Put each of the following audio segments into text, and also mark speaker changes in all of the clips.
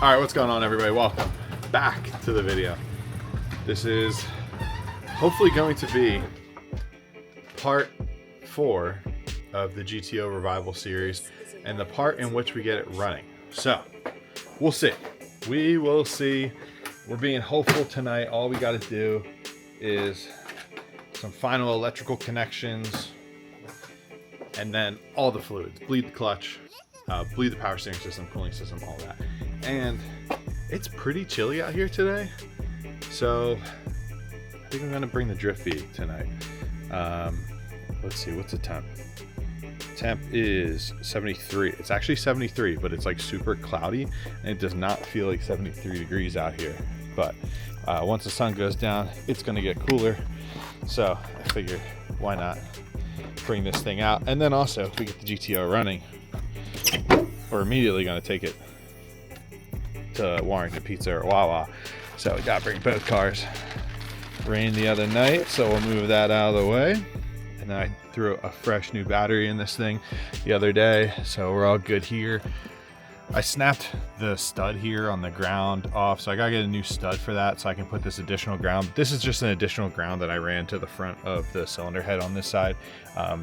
Speaker 1: All right, what's going on, everybody? Welcome back to the video. This is hopefully going to be part 4 of the GTO revival series and the part in which we get it running. So we'll see. We will see. We're being hopeful tonight. All we got to do is some final electrical connections and then all the fluids. Bleed the clutch, bleed the power steering system, cooling system, all that. And it's pretty chilly out here today, so I think I'm gonna bring the drift V tonight. Let's see, what's the temp? Temp is 73. It's actually 73, but it's like super cloudy and it does not feel like 73 degrees out here. But once the sun goes down, it's gonna get cooler. So I figured, why not bring this thing out? And then also, if we get the GTO running, we're immediately gonna take it to Warrington Pizza or Wawa. So we gotta bring both cars. Rained the other night, so we'll move that out of the way. And then I threw a fresh new battery in this thing the other day, so we're all good here. I snapped the stud here on the ground off, so I gotta get a new stud for that so I can put this additional ground. This is just an additional ground that I ran to the front of the cylinder head on this side.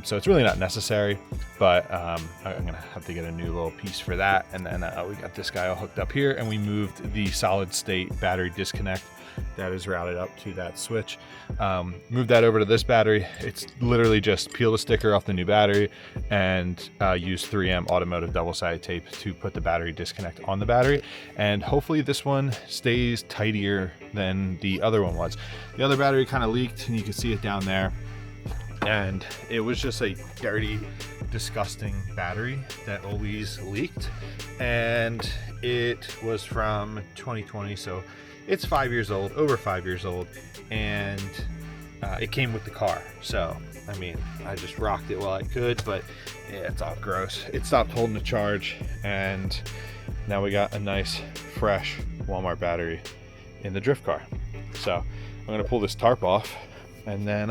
Speaker 1: So it's really not necessary, but I'm gonna have to get a new little piece for that. And then we got this guy all hooked up here, and we moved the solid state battery disconnect that is routed up to that switch. Move that over to this battery. It's literally just peel the sticker off the new battery and use 3M automotive double-sided tape to put the battery disconnect on the battery. And hopefully this one stays tidier than the other one was. The other battery kind of leaked, and you can see it down there. And it was just a dirty, disgusting battery that always leaked. And it was from 2020, so it's 5 years old, over 5 years old, and it came with the car. So, I mean, I just rocked it while I could, but yeah, it's all gross. It stopped holding the charge, and now we got a nice, fresh Walmart battery in the drift car. So, I'm gonna pull this tarp off, and then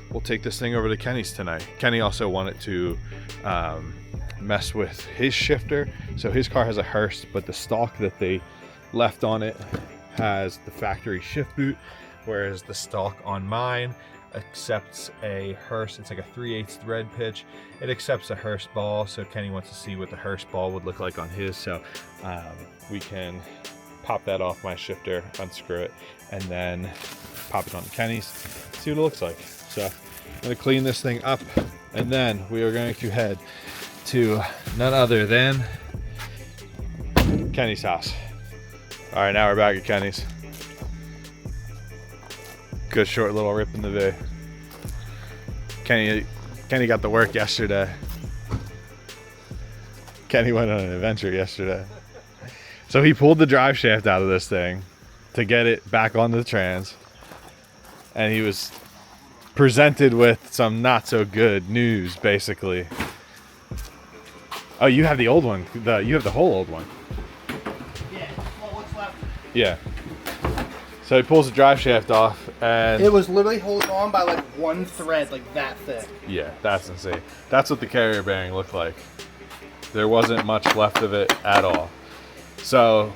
Speaker 1: we'll take this thing over to Kenny's tonight. Kenny also wanted to mess with his shifter. So his car has a Hurst, but the stock that they left on it has the factory shift boot, whereas the stock on mine accepts a Hurst. It's like a 3/8 thread pitch. It accepts a Hurst ball, so Kenny wants to see what the Hurst ball would look like on his. So we can pop that off my shifter, unscrew it, and then pop it on Kenny's, see what it looks like. So I'm gonna clean this thing up, and then we are going to head to none other than Kenny's house. All right, now we're back at Kenny's. Good short little rip in the V. Kenny got to work yesterday. Kenny went on an adventure yesterday. So he pulled the drive shaft out of this thing to get it back onto the trans. And he was presented with some not so good news, basically. Oh, you have the old one. You have the whole old one. Yeah. So he pulls the drive shaft off, and
Speaker 2: it was literally holding on by like one thread, like that thick.
Speaker 1: Yeah, that's insane. That's what the carrier bearing looked like. There wasn't much left of it at all. So,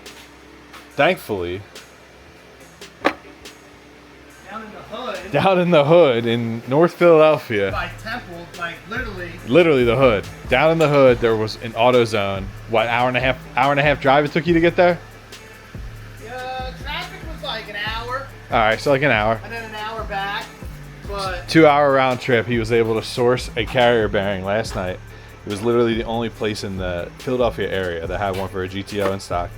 Speaker 1: thankfully, down in the hood in North Philadelphia,
Speaker 2: by Temple, like
Speaker 1: literally the hood. Down in the hood, there was an AutoZone. What, hour and a half drive it took you to get there?
Speaker 2: Like an hour.
Speaker 1: All right, so like an hour.
Speaker 2: And then an hour back, but
Speaker 1: 2-hour round trip. He was able to source a carrier bearing last night. It was literally the only place in the Philadelphia area that had one for a GTO in stock.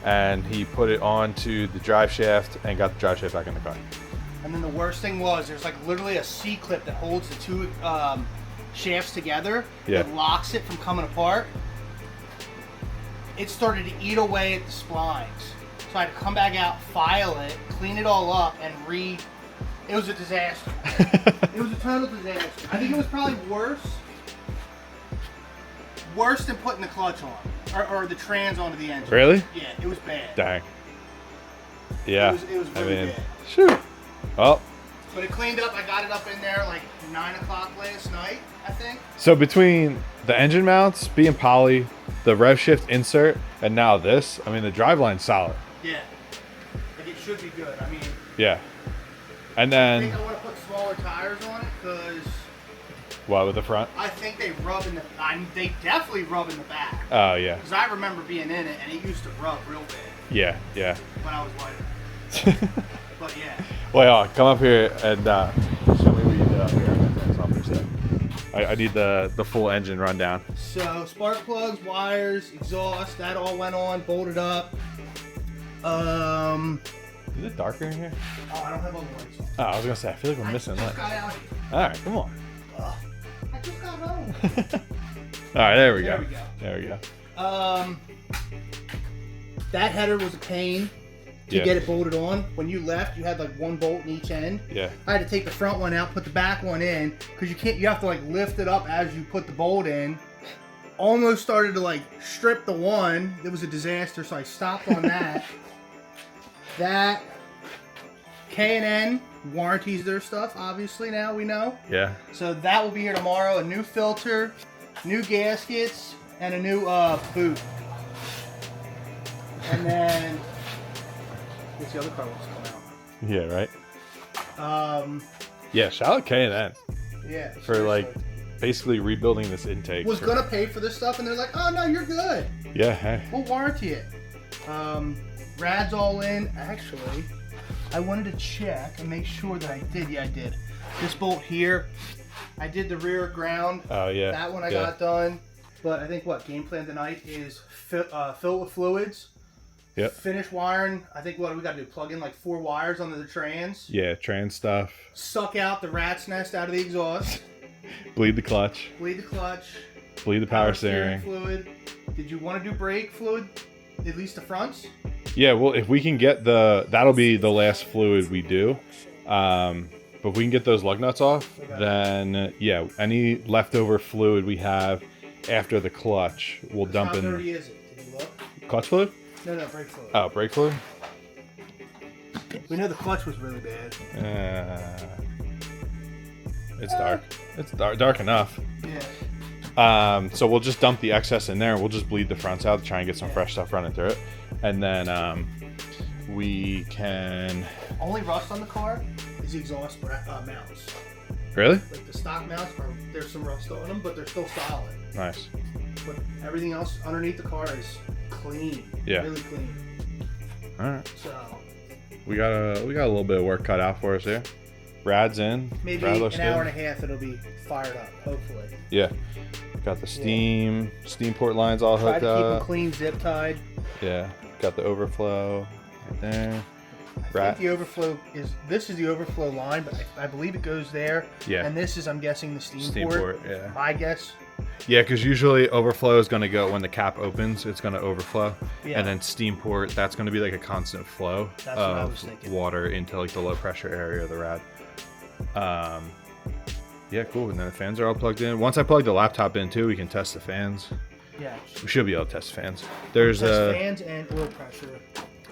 Speaker 1: And he put it onto the drive shaft and got the drive shaft back in the car.
Speaker 2: And then the worst thing was there's like literally a C-clip that holds the two shafts together.
Speaker 1: Yeah.
Speaker 2: That locks it from coming apart. It started to eat away at the splines. So I had to come back out, file it, clean it all up, and it was a disaster. It was a total disaster. I think it was probably worse than putting the clutch on, or the trans onto the engine.
Speaker 1: Really?
Speaker 2: Yeah, it was bad.
Speaker 1: Dang. Yeah.
Speaker 2: It was really bad.
Speaker 1: Shoot. Well.
Speaker 2: But it cleaned up. I got it up in there like 9 o'clock last night. I think.
Speaker 1: So between the engine mounts being poly, the rev shift insert, and now this, I mean, the driveline's solid.
Speaker 2: Yeah. Like it should be good. I mean.
Speaker 1: Yeah. And
Speaker 2: I
Speaker 1: then
Speaker 2: think I want to put smaller tires on it because.
Speaker 1: what with the front?
Speaker 2: I think they rub in the. They definitely rub in the back.
Speaker 1: Oh yeah.
Speaker 2: Because I remember being in it and it used to rub real bad.
Speaker 1: Yeah, yeah.
Speaker 2: When I was lighter. But yeah.
Speaker 1: Well, come up here and show me what you did up here. I need the full engine rundown.
Speaker 2: So spark plugs, wires, exhaust, that all went on, bolted up.
Speaker 1: Is it darker in here?
Speaker 2: Oh, I don't have all the lights on.
Speaker 1: Oh, I was gonna say I feel like we're missing lights.
Speaker 2: Got out here.
Speaker 1: All right, come on.
Speaker 2: I just got home.
Speaker 1: All right, there we
Speaker 2: There
Speaker 1: go.
Speaker 2: we go.
Speaker 1: There we go.
Speaker 2: That header was a pain to
Speaker 1: Yeah.
Speaker 2: get it bolted on. When you left, you had like one bolt in each end.
Speaker 1: Yeah.
Speaker 2: I had to take the front one out, put the back one in, because you have to like lift it up as you put the bolt in. Almost started to like strip the one. It was a disaster, so I stopped on that. That K&N warranties their stuff, obviously now we know.
Speaker 1: Yeah.
Speaker 2: So that will be here tomorrow. A new filter, new gaskets, and a new boot. And then what's the other car wants to come
Speaker 1: Yeah. Right.
Speaker 2: out?
Speaker 1: Yeah. Shout out K&N
Speaker 2: Yeah.
Speaker 1: for like basically rebuilding this intake.
Speaker 2: was gonna pay for this stuff, and they're like, "Oh no, you're good.
Speaker 1: Yeah. Hey.
Speaker 2: We'll warranty it." Rad's all in. Actually, I wanted to check and make sure that I did. Yeah, I did. This bolt here, I did the rear ground.
Speaker 1: Oh yeah.
Speaker 2: That one I got done. But I think what game plan tonight is fill with fluids.
Speaker 1: Yep.
Speaker 2: Finish wiring. I think what we got to do, plug in like 4 wires onto the trans.
Speaker 1: Yeah. Trans stuff.
Speaker 2: Suck out the rat's nest out of the exhaust.
Speaker 1: Bleed the clutch.
Speaker 2: Bleed the clutch.
Speaker 1: Bleed the power steering.
Speaker 2: fluid. Did you want to do brake fluid? At least the fronts?
Speaker 1: Yeah, well, if we can get that'll be the last fluid we do. But if we can get those lug nuts off, then yeah, any leftover fluid we have after the clutch, we'll dump in.
Speaker 2: How dirty is it? Did you look?
Speaker 1: Clutch fluid?
Speaker 2: No, brake fluid.
Speaker 1: Oh, brake fluid?
Speaker 2: We know the clutch was really bad.
Speaker 1: It's dark. It's dark enough.
Speaker 2: Yeah.
Speaker 1: So we'll just dump the excess in there and we'll just bleed the fronts out to try and get some fresh stuff running through it. And then we can...
Speaker 2: Only rust on the car is the exhaust mounts.
Speaker 1: Really?
Speaker 2: Like the stock mounts, there's some rust on them, but they're still solid.
Speaker 1: Nice.
Speaker 2: But everything else underneath the car is clean.
Speaker 1: Yeah.
Speaker 2: Really clean.
Speaker 1: Alright.
Speaker 2: So
Speaker 1: We got a little bit of work cut out for us here. Rad's in.
Speaker 2: maybe
Speaker 1: Rad
Speaker 2: an
Speaker 1: looks
Speaker 2: hour
Speaker 1: good.
Speaker 2: and a half it'll be fired up, hopefully.
Speaker 1: Yeah. Got the steam port lines all
Speaker 2: Try
Speaker 1: hooked
Speaker 2: to keep them
Speaker 1: up.
Speaker 2: clean, zip tied.
Speaker 1: Yeah. Got the overflow right there.
Speaker 2: I think the overflow this is the overflow line, but I believe it goes there.
Speaker 1: Yeah.
Speaker 2: And this is, I'm guessing, the steam
Speaker 1: Steam port, yeah.
Speaker 2: My guess.
Speaker 1: Yeah, because usually overflow is going to go when the cap opens, it's going to overflow.
Speaker 2: Yeah.
Speaker 1: And then steam port, that's going to be like a constant flow
Speaker 2: That's what I was thinking.
Speaker 1: water into like the low pressure area of the rad. Yeah, cool. And then the fans are all plugged in. Once I plug the laptop in too, we can test the fans.
Speaker 2: Yeah.
Speaker 1: We should be able to test fans. There's
Speaker 2: Test fans and oil pressure.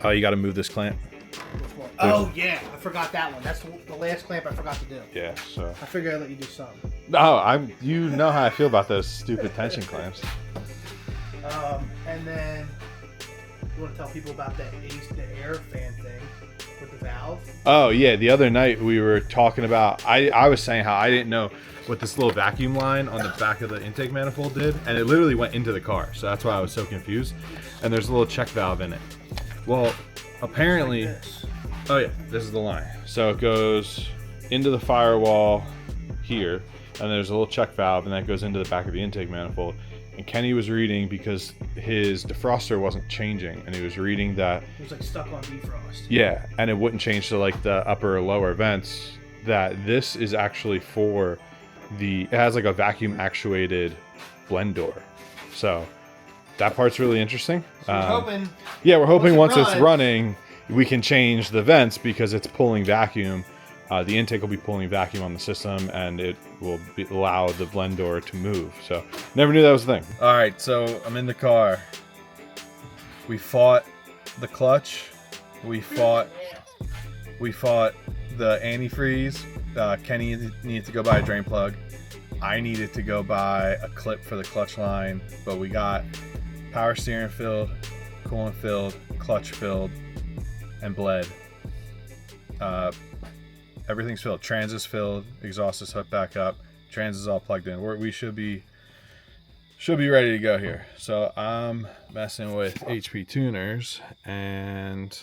Speaker 1: Oh, you got to move this clamp.
Speaker 2: Which one? Oh yeah, I forgot that one. That's the last clamp I forgot to do.
Speaker 1: Yeah, so.
Speaker 2: I figured I'd let you do something.
Speaker 1: Oh, you know how I feel about those stupid tension clamps.
Speaker 2: And then you want to tell people about that the air fan thing with the valve?
Speaker 1: Oh yeah, the other night we were talking about. I was saying how I didn't know what this little vacuum line on the back of the intake manifold did, and it literally went into the car. So that's why I was so confused. And there's a little check valve in it. Well, apparently,
Speaker 2: Like this.
Speaker 1: oh yeah, this is the line. So it goes into the firewall here, and there's a little check valve, and that goes into the back of the intake manifold. And Kenny was reading because his defroster wasn't changing, and he was reading that
Speaker 2: It was like stuck on defrost.
Speaker 1: yeah, and it wouldn't change to like the upper or lower vents. That this is actually for it has like a vacuum actuated blend door. So that part's really interesting.
Speaker 2: So we're hoping.
Speaker 1: Yeah, we're hoping once
Speaker 2: once it
Speaker 1: it's
Speaker 2: runs-
Speaker 1: running, we can change the vents because it's pulling vacuum. The intake will be pulling vacuum on the system, and it will allow the blend door to move. So never knew that was a thing. All right, so I'm in the car. We fought the clutch. We fought the antifreeze. Kenny needed to go buy a drain plug. I needed to go buy a clip for the clutch line, but we got power steering filled, coolant filled, clutch filled, and bled. Everything's filled. Trans is filled, exhaust is hooked back up, trans is all plugged in. We should be ready to go here. So I'm messing with HP tuners, and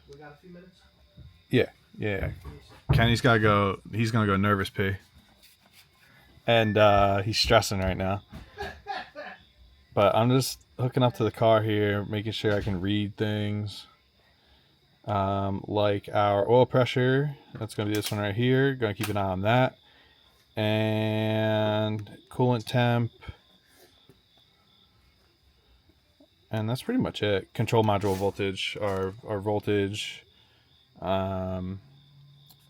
Speaker 2: We got a few minutes.
Speaker 1: yeah. Kenny's gotta go. He's gonna go nervous pee, and he's stressing right now. But I'm just hooking up to the car here, making sure I can read things. Like our oil pressure, that's gonna be this one right here. Gonna keep an eye on that. And coolant temp, and that's pretty much it. Control module voltage, our voltage.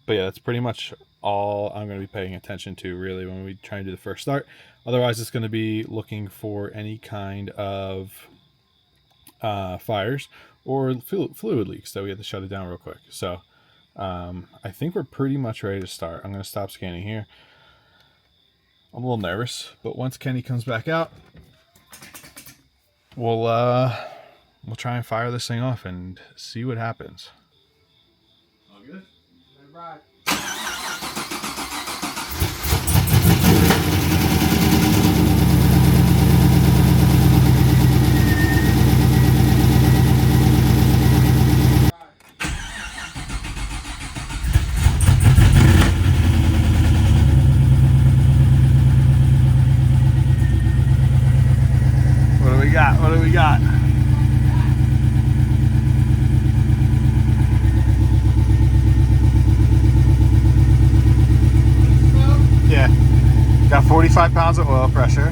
Speaker 1: But yeah, that's pretty much all I'm going to be paying attention to really when we try and do the first start. Otherwise, it's going to be looking for any kind of fires or fluid leaks that we have to shut it down real quick. So I think we're pretty much ready to start. I'm going to stop scanning here. I'm a little nervous, but once Kenny comes back out, we'll try and fire this thing off and see what happens. All good?
Speaker 2: Right.
Speaker 1: What do we got? Yeah. Got 45 pounds of oil pressure.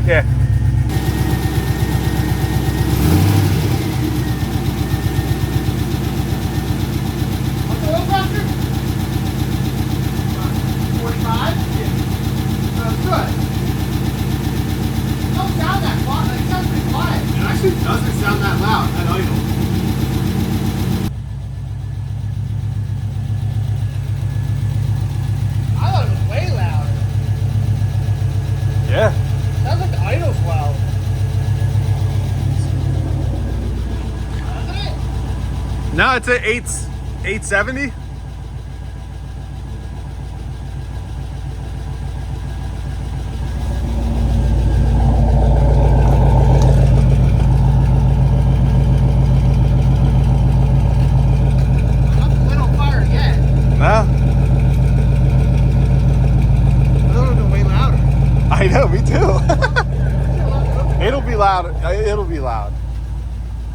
Speaker 1: Yeah.
Speaker 2: What's the oil pressure? 45? Yeah. That's good. It don't sound that quiet. It sounds pretty quiet.
Speaker 1: It actually doesn't sound that loud at idle.
Speaker 2: I thought it was way louder.
Speaker 1: Yeah.
Speaker 2: Sounds like the idle's loud. Doesn't it?
Speaker 1: No, it's at 870.
Speaker 2: Nothing lit on fire yet.
Speaker 1: No.
Speaker 2: I thought it would have been way louder.
Speaker 1: I know, me too. It'll be loud. It'll be loud.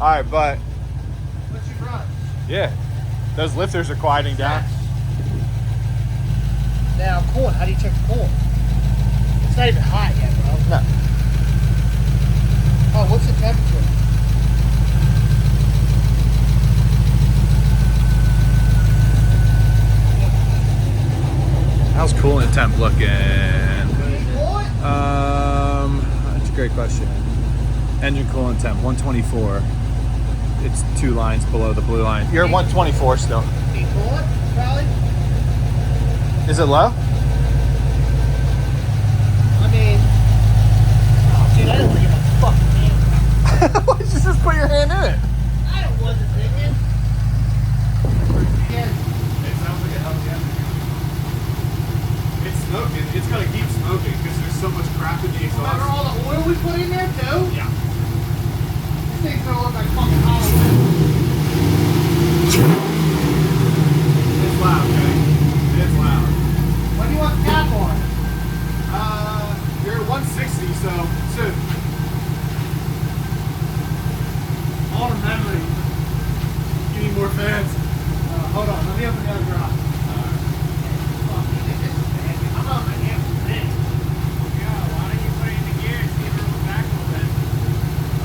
Speaker 1: All right, but
Speaker 2: What's your run?
Speaker 1: yeah, those lifters are quieting down.
Speaker 2: Now, coolant. How do you check the coolant? It's not even hot yet, bro.
Speaker 1: No.
Speaker 2: Oh, what's the temperature?
Speaker 1: How's coolant temp looking?
Speaker 2: Coolant?
Speaker 1: That's a great question. Engine coolant temp 124. It's 2 lines below the blue line. You're at 124 still.
Speaker 2: Be coolant, probably.
Speaker 1: Is it low?
Speaker 2: I mean, oh, dude, I don't want to get my fucking hand.
Speaker 1: Why don't you just put your hand in it?
Speaker 2: I don't want the thing in. Yeah.
Speaker 1: It sounds like it helps you. It's smoking. It's gonna keep smoking because there's so much crap in the
Speaker 2: Remember
Speaker 1: exhaust.
Speaker 2: all the oil we put in there, too?
Speaker 1: Yeah.
Speaker 2: This thing's gonna look like fucking Hollywood.
Speaker 1: It's loud, okay? It's loud.
Speaker 2: When do you want the cap on?
Speaker 1: You're at 160, so soon.
Speaker 2: All the memory.
Speaker 1: You need more fans.
Speaker 2: Hold on, let me open the other garage. I'm on my damn thing.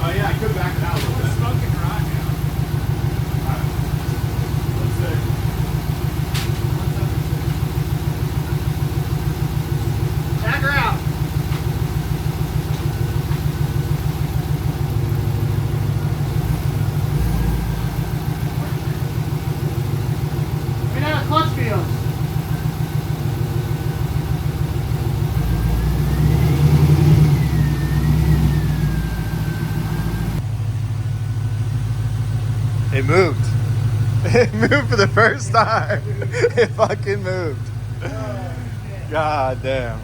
Speaker 1: Oh yeah, I could back it out a little bit.
Speaker 2: Smoking garage now.
Speaker 1: Alright. Let's see.
Speaker 2: Back her out. Let me know how the clutch feels.
Speaker 1: It moved. It moved for the first time. It fucking moved. God damn.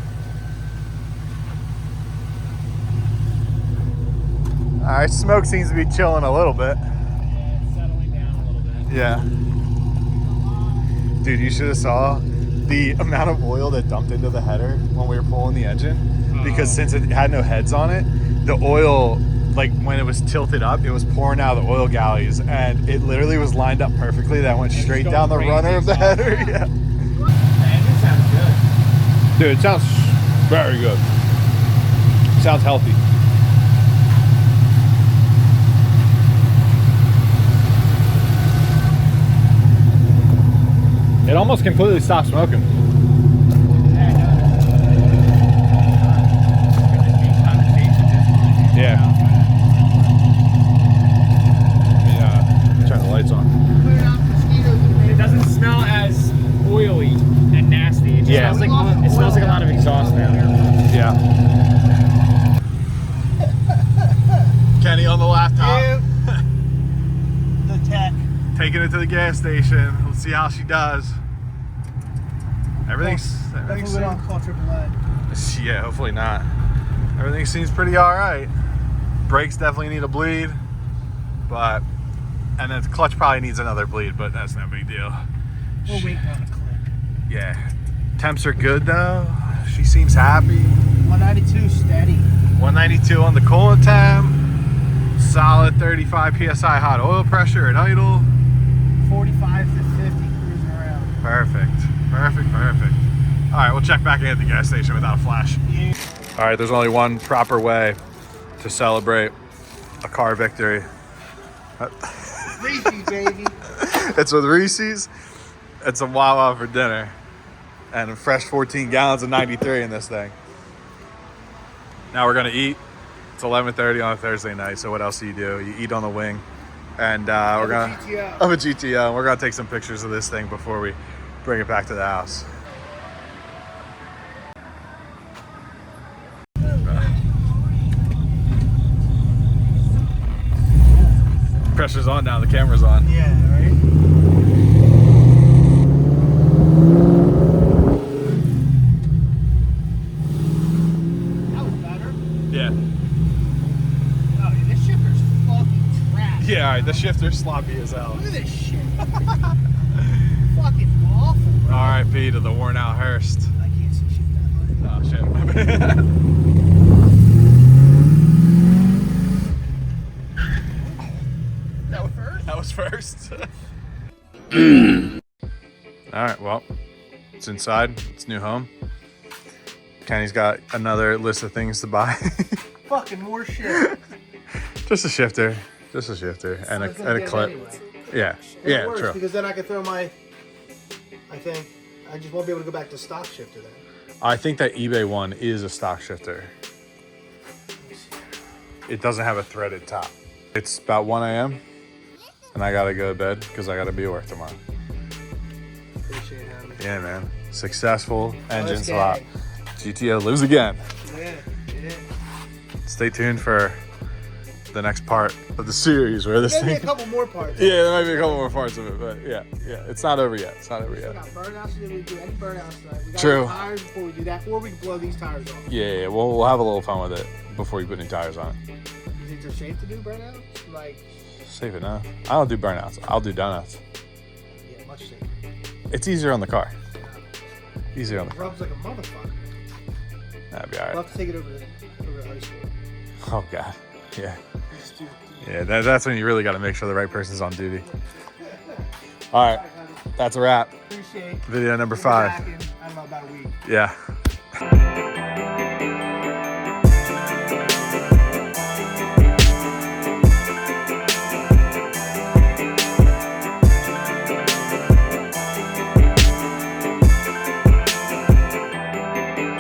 Speaker 1: Alright, smoke seems to be chilling a little bit.
Speaker 3: Yeah, it's settling down a little bit.
Speaker 1: Yeah. Dude, you should have saw the amount of oil that dumped into the header when we were pulling the engine. Because since it had no heads on it, the oil, like when it was tilted up, it was pouring out of the oil galleys. And it literally was lined up perfectly. That went straight down the runner of the header. Yeah.
Speaker 3: The engine sounds good.
Speaker 1: Dude, it sounds very good. Sounds healthy. It almost completely stopped smoking. Yeah. Turn the lights on.
Speaker 3: It doesn't smell as oily and nasty. It just smells like a lot of exhaust now.
Speaker 1: Yeah. Kenny on the laptop.
Speaker 2: The tech.
Speaker 1: Taking it to the gas station. Let's see how she does. Everything's
Speaker 2: Definitely on call AAA.
Speaker 1: yeah, hopefully not. Everything seems pretty all right. Brakes definitely need a bleed, and then the clutch probably needs another bleed, but that's no big deal.
Speaker 2: We'll wait on a click.
Speaker 1: Yeah. Temps are good though. She seems happy.
Speaker 2: 192 steady.
Speaker 1: 192 on the coolant temp. Solid 35 psi hot oil pressure at idle.
Speaker 2: 45 to 50 cruising around.
Speaker 1: Perfect. All right, we'll check back in at the gas station without a flash.
Speaker 2: Yeah.
Speaker 1: All right, there's only one proper way to celebrate a car victory.
Speaker 2: Reese's, baby.
Speaker 1: It's with Reese's. It's a Wawa for dinner. And a fresh 14 gallons of 93 in this thing. Now we're gonna eat. It's 11:30 on a Thursday night, so what else do? You eat on the wing. And we're gonna...
Speaker 2: GTO.
Speaker 1: Of a GTO. And we're gonna take some pictures of this thing before we bring it back to the house. Pressure's on now, the camera's on.
Speaker 2: Yeah, right? That was better.
Speaker 1: Yeah.
Speaker 2: Oh, yeah, this shifter's fucking trash.
Speaker 1: Yeah, all right, the shifter's sloppy as hell.
Speaker 2: Look at this shit. Fucking awful, bro.
Speaker 1: R.I.P. to the worn out Hearst.
Speaker 2: I can't see shit that much.
Speaker 1: Oh, shit.
Speaker 2: That was first?
Speaker 1: That was first. All right, well, it's inside. It's new home. Kenny's got another list of things to buy.
Speaker 2: Fucking more shit.
Speaker 1: Just a shifter. And a clip.
Speaker 2: Anyway.
Speaker 1: Yeah.
Speaker 2: It
Speaker 1: Yeah,
Speaker 2: works
Speaker 1: true.
Speaker 2: because then I can throw my. I think I just won't be able to go back to stock shifter then.
Speaker 1: I think that eBay one is a stock shifter. It doesn't have a threaded top. It's about 1 a.m. and I gotta go to bed because I gotta be at work tomorrow.
Speaker 2: Appreciate having me.
Speaker 1: Yeah, man. Successful engine
Speaker 2: Let's
Speaker 1: swap.
Speaker 2: gang.
Speaker 1: GTO lives again.
Speaker 2: Yeah, yeah.
Speaker 1: Stay tuned for the next part of the series where this
Speaker 2: Maybe
Speaker 1: thing.
Speaker 2: a couple more parts.
Speaker 1: Yeah, there might be a couple more parts of it, but yeah, it's not over yet.
Speaker 2: We got burnouts to do. We do any burnouts tonight. We got
Speaker 1: True.
Speaker 2: tires before we do that. Or we can blow these tires off.
Speaker 1: Yeah, we'll have a little fun with it before you put any tires on it.
Speaker 2: You think they're safe to do burnouts? Like,
Speaker 1: Safe enough. I don't do burnouts. I'll do donuts.
Speaker 2: yeah, much safer.
Speaker 1: It's easier on the car. Easier on the
Speaker 2: It
Speaker 1: car.
Speaker 2: rubs like a motherfucker.
Speaker 1: That'd be
Speaker 2: We'll
Speaker 1: alright.
Speaker 2: have to take it over to high school.
Speaker 1: Oh god. Yeah.
Speaker 2: Just do-
Speaker 1: Yeah, that's when you really got to make sure the right person's on duty. All right, that's a wrap.
Speaker 2: Appreciate
Speaker 1: Video number
Speaker 2: We'll be
Speaker 1: 5.
Speaker 2: back in, I don't know, about a week.
Speaker 1: Yeah.